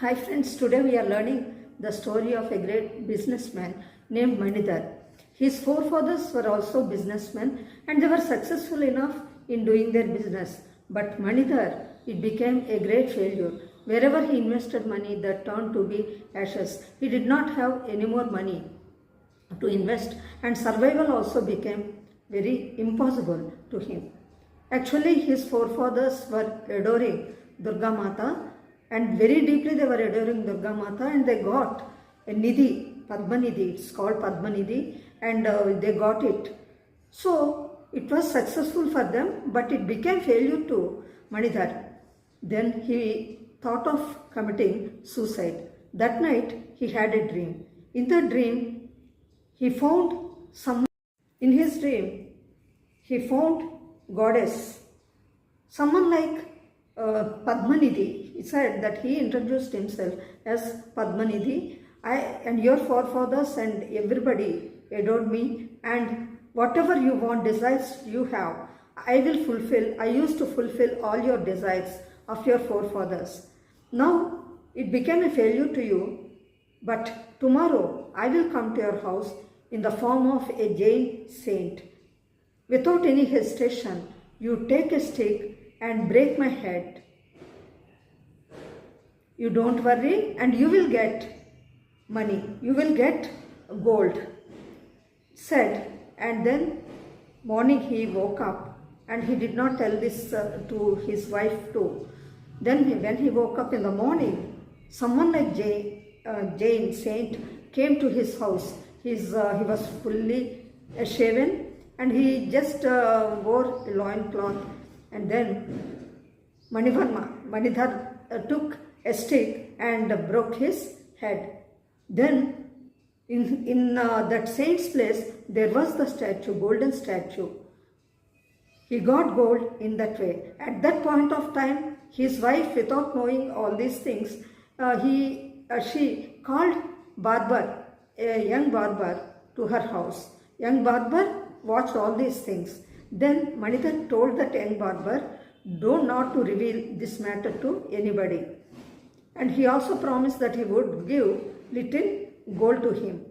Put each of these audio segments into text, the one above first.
Hi friends, today we are learning the story of a great businessman named Manidhar. His forefathers were also businessmen and they were successful enough in doing their business. But Manidhar, it became a great failure. Wherever he invested money, that turned to be ashes. He did not have any more money to invest and survival also became very impossible to him. Actually, his forefathers were adoring Durga Mata and very deeply they were adoring Durga Mata and they got a Nidhi, Padma Nidhi, it's called Padma Nidhi and they got it. So, it was successful for them but it became failure to Manidhar. Then he thought of committing suicide. That night he had a dream. In the dream, he found some in his dream. He found goddess, someone like Padmanidhi. He said that he introduced himself as Padmanidhi. I and your forefathers and everybody adored me, and whatever you want, desires you have, I will fulfill. I used to fulfill all your desires of your forefathers. Now it became a failure to you, but tomorrow I will come to your house in the form of a Jain saint. Without any hesitation, you take a stick and break my head. You don't worry and you will get money. You will get gold. Said, and then morning he woke up and he did not tell this to his wife too. Then when he woke up in the morning, someone like Jain saint came to his house. He was fully shaven and he just wore a loin cloth. And then Manidhar took a stick and broke his head. Then in that saint's place there was the statue, golden statue. He got gold in that way. At that point of time, his wife, without knowing all these things, she called Barber, a young barber, to her house. Young barber watched all these things. Then Manidhar told that young barber, do not to reveal this matter to anybody. And he also promised that he would give little gold to him.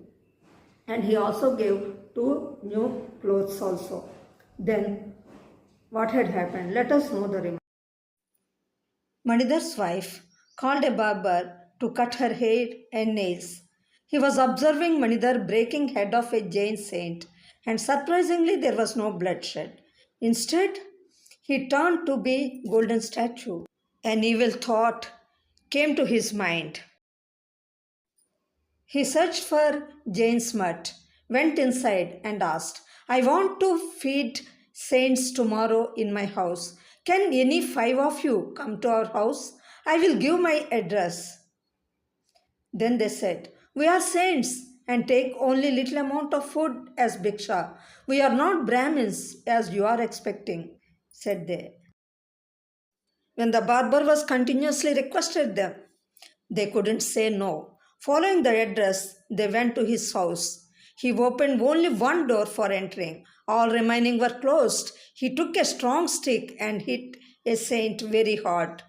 And he also gave 2 new clothes also. Then what had happened? Let us know the remainder. Manidhar's wife called a barber to cut her hair and nails. He was observing Manidhar breaking head of a Jain saint and surprisingly there was no bloodshed. Instead, he turned to be golden statue. An evil thought came to his mind. He searched for Jane's mud, went inside and asked, I want to feed saints tomorrow in my house. Can any 5 of you come to our house? I will give my address. Then they said, we are saints and take only little amount of food as bhiksha. We are not Brahmins as you are expecting, said they. When the barber was continuously requested them, they couldn't say no. Following the address, they went to his house. He opened only one door for entering. All remaining were closed. He took a strong stick and hit a saint very hard.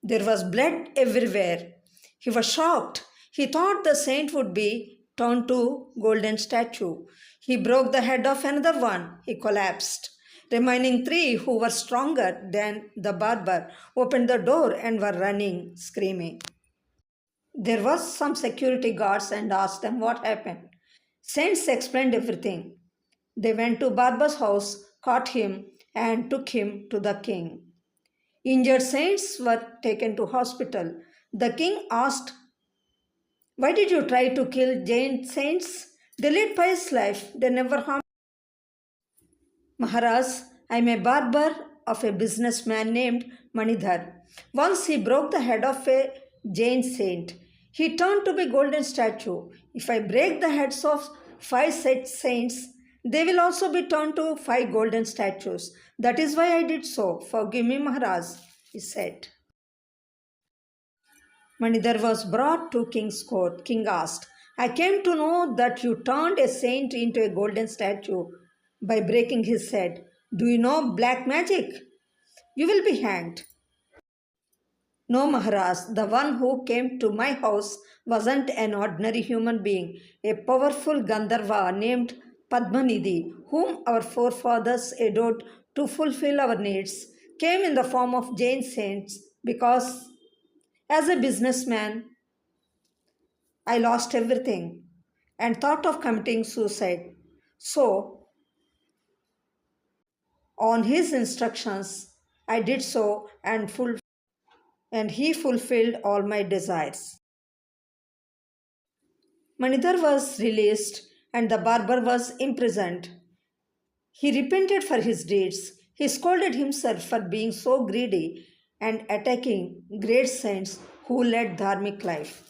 There was blood everywhere. He was shocked. He thought the saint would be turned to golden statue. He broke the head of another one. He collapsed. Remaining 3 who were stronger than the barber opened the door and were running, screaming. There was some security guards and asked them what happened. Saints explained everything. They went to Barber's house, caught him and took him to the king. Injured saints were taken to hospital. The king asked, why did you try to kill Jain saints? They led pious life. They never harmed. Maharaj, I am a barber of a businessman named Manidhar. Once he broke the head of a Jain saint. He turned to be golden statue. If I break the heads of 5 such saints, they will also be turned to 5 golden statues. That is why I did so. Forgive me, Maharaj, he said. Manidhar was brought to king's court. King asked, I came to know that you turned a saint into a golden statue by breaking his head. Do you know black magic? You will be hanged. No, Maharaj, the one who came to my house wasn't an ordinary human being. A powerful Gandharva named Padmanidhi, whom our forefathers adored to fulfill our needs, came in the form of Jain saints because, as a businessman, I lost everything and thought of committing suicide. So, on his instructions, I did so and he fulfilled all my desires. Manidhar was released and the barber was imprisoned. He repented for his deeds. He scolded himself for being so greedy and attacking great saints who led dharmic life.